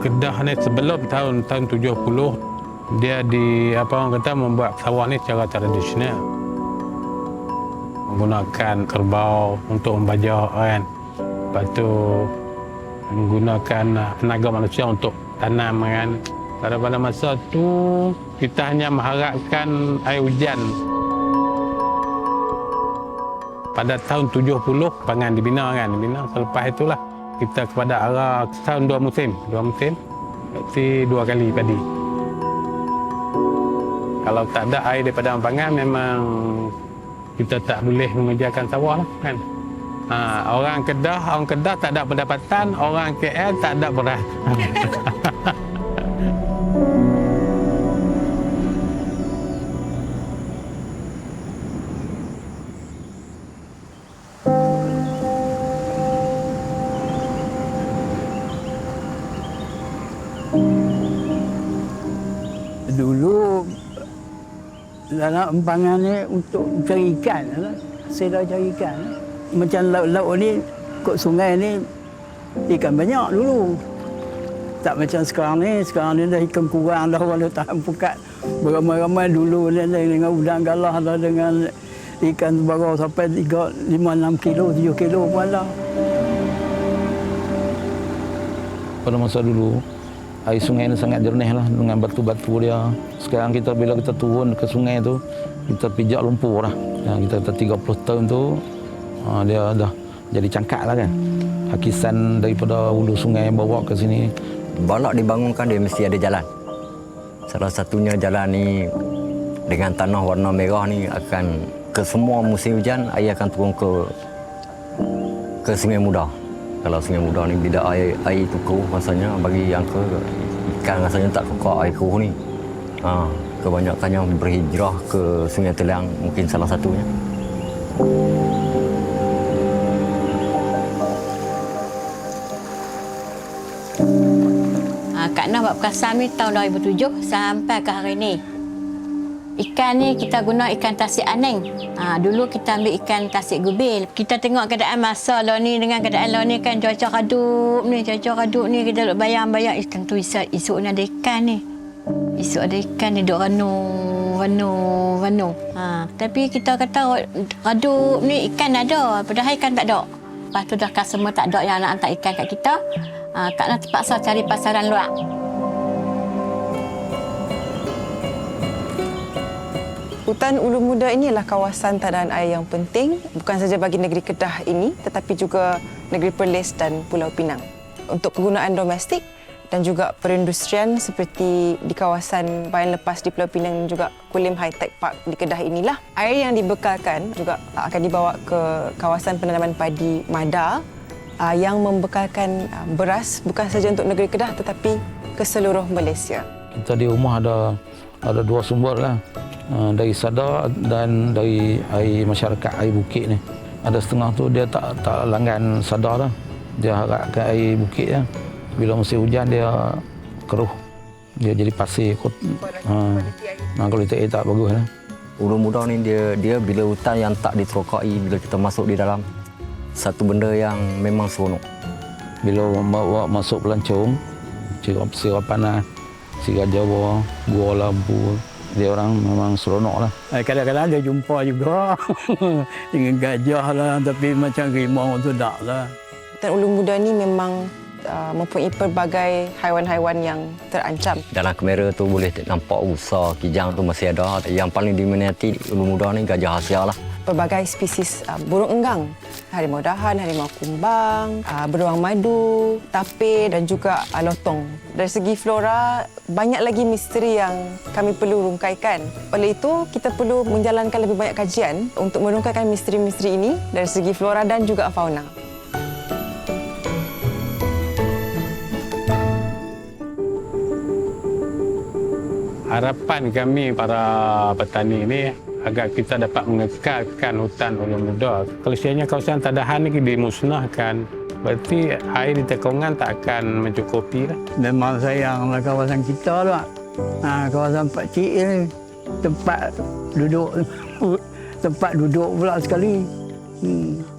Kedah ni sebelum tahun 70 dia orang kata membuat sawah ni secara tradisional. Menggunakan kerbau untuk membajak kan. Lepas tu menggunakan tenaga manusia untuk tanam kan. Pada masa tu kita hanya mengharapkan air hujan. Pada tahun 70 pangan dibina kan. Selepas itulah kita kepada arah tahun 2 musim. Berarti 2 kali padi. Kalau tak ada air daripada pangan memang kita tak boleh mengerjakan sawah lah kan. Orang Kedah tak ada pendapatan, orang KL tak ada beras. Dulu dalam empangan ni untuk cari ikan, hasil cari ikan. Macam laut ni, kok sungai ni ikan banyak dulu. Tak macam sekarang ni dah ikan kurang dah, orang tahan pukat beramai-ramai dulu ni dengan udang galah dah, dengan ikan sebarang sampai 3, 5, 6 kilo, 7 kilo pun ada. Pada masa dulu, air sungai ini sangat jernih lah dengan batu-batu dia. Sekarang bila kita turun ke sungai tu, kita pijak lumpur lah. Yang kita 30 tahun tu, dia dah jadi cangkak lah kan. Hakisan daripada hulu sungai bawa ke sini. Balak dibangunkan dia mesti ada jalan. Salah satunya jalan ni dengan tanah warna merah ni akan ke semua musim hujan, air akan turun ke Sungai Muda. Kalau Sungai Muda ni bila air itu keruh rasanya, bagi yang ikan rasanya tak kekal air keruh ni. Kebanyakannya berhijrah ke Sungai Telang, mungkin salah satunya. Kak Nah buat perkasan ni tahun 2007 sampai ke hari ni. Ikan ni kita guna ikan tasik aneng. Dulu kita ambil ikan tasik gubil. Kita tengok keadaan masa lah ni dengan keadaan lah ni kan, cuaca redup ni, kita bayang-bayang tentu esok ni ada ikan ni. Esok ada ikan ni duk ranu. Tapi kita kata redup ni ikan ada, padahal ikan tak ada. Lepas tu dah customer tak ada yang nak hantar ikan kat kita. Kak Nah terpaksa cari pasaran luar. Hutan Ulu Muda ini adalah kawasan tadaan air yang penting, bukan saja bagi negeri Kedah ini, tetapi juga negeri Perlis dan Pulau Pinang. Untuk kegunaan domestik dan juga perindustrian seperti di kawasan Bayan Lepas di Pulau Pinang dan juga Kulim High Tech Park di Kedah inilah, air yang dibekalkan juga akan dibawa ke kawasan penanaman padi Mada yang membekalkan beras bukan saja untuk negeri Kedah tetapi ke seluruh Malaysia. Kita di rumah ada 2 sumber lah. Dari Sadar dan dari air masyarakat, air bukit ni. Ada setengah tu dia tak langgan Sadar lah. Dia harapkan air bukit lah. Bila musim hujan dia keruh. Dia jadi pasir. Kualiti air tak bagus lah. Ulu Muda ni dia bila hutan yang tak diterokai, bila kita masuk di dalam, satu benda yang memang seronok. Bila bawa masuk pelancong, sirap panas, sirap Jawa, gua lampu, dia orang memang seronok lah. Kadang-kadang dia jumpa juga dengan gajah lah, tapi macam rimau tu tak lah. Hutan Ulu Muda ni memang mempunyai pelbagai haiwan-haiwan yang terancam. Dalam kamera tu boleh nampak usa, kijang tu masih ada. Yang paling diminati di Ulu Muda ni gajah Asia lah. Pelbagai spesies burung enggang, harimau dahan, harimau kumbang, beruang madu, tapir dan juga lotong. Dari segi flora, banyak lagi misteri yang kami perlu rungkaikan. Oleh itu, kita perlu menjalankan lebih banyak kajian untuk merungkaikan misteri-misteri ini dari segi flora dan juga fauna. Harapan kami para petani ini agar kita dapat mengekalkan hutan Ulu Muda. Kalau sebenarnya kawasan tadahan ini dimusnahkan, berarti air di tekongan tak akan mencukupi lah. Memang sayanglah kawasan kita lah. Kawasan Pak Cik ni tempat duduk pula sekali.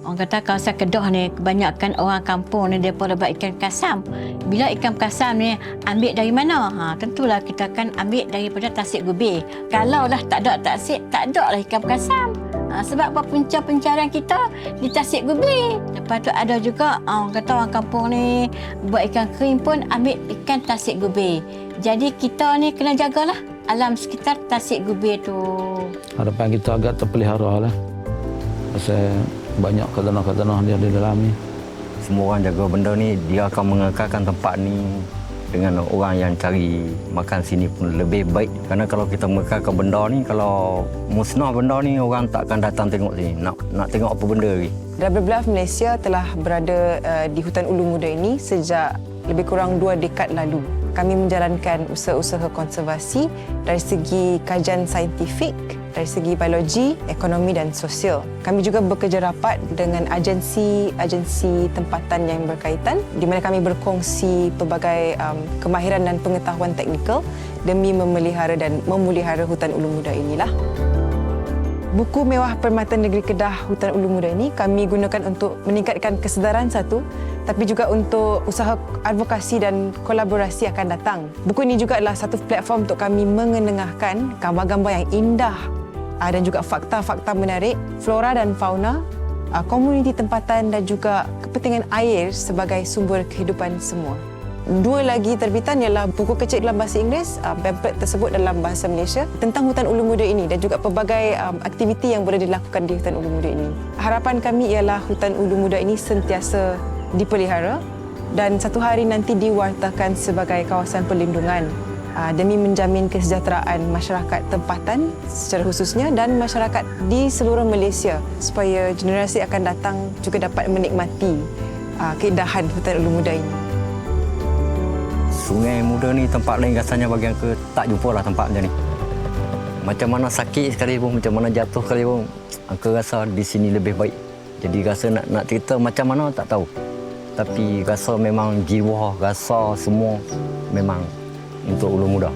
Orang kata kawasan Kedah ni kebanyakan orang kampung ni mereka buat ikan kasam. Bila ikan kasam ni ambil dari mana? Tentulah kita akan ambil daripada tasik gubih. Kalau lah tak ada tasik, tak ada lah ikan kasam. Sebab pencarian kita di tasik gubih. Lepas tu ada juga orang kata orang kampung ni buat ikan kering pun ambil ikan tasik gubih. Jadi kita ni kena jagalah alam sekitar tasik gubih tu. Harapan kita agak terpelihara lah. Pasal banyak kazanah-kazanah dia di dalam ni. Semua orang jaga benda ni, dia akan mengekalkan tempat ni dengan orang yang cari makan sini pun lebih baik. Kerana kalau kita mengekalkan benda ni, kalau musnah benda ni, orang tak akan datang tengok sini. Nak tengok apa benda lagi. WWF Malaysia telah berada di hutan Ulu Muda ini sejak lebih kurang 2 dekad lalu. Kami menjalankan usaha-usaha konservasi dari segi kajian saintifik, dari segi biologi, ekonomi dan sosial. Kami juga bekerja rapat dengan agensi tempatan yang berkaitan di mana kami berkongsi pelbagai kemahiran dan pengetahuan teknikal demi memelihara dan memulihara hutan Ulu Muda inilah. Buku Mewah Permata Negeri Kedah Hutan Ulu Muda ini kami gunakan untuk meningkatkan kesedaran satu, tapi juga untuk usaha advokasi dan kolaborasi akan datang. Buku ini juga adalah satu platform untuk kami mengenengahkan gambar-gambar yang indah dan juga fakta-fakta menarik, flora dan fauna, komuniti tempatan dan juga kepentingan air sebagai sumber kehidupan semua. 2 lagi terbitan ialah buku kecil dalam bahasa Inggeris, pamphlet tersebut dalam bahasa Malaysia tentang hutan Ulu Muda ini dan juga pelbagai aktiviti yang boleh dilakukan di hutan Ulu Muda ini. Harapan kami ialah hutan Ulu Muda ini sentiasa dipelihara dan satu hari nanti diwartakan sebagai kawasan perlindungan demi menjamin kesejahteraan masyarakat tempatan secara khususnya dan masyarakat di seluruh Malaysia supaya generasi akan datang juga dapat menikmati keindahan hutan Ulu Muda ini. Sungai Muda ni tempat lain rasanya bagi aku tak jumpa lah tempat macam ni. Macam mana sakit sekali pun, macam mana jatuh sekali pun, aku rasa di sini lebih baik. Jadi rasa nak cerita macam mana tak tahu. Tapi rasa memang jiwa, rasa semua memang untuk Ulu Muda.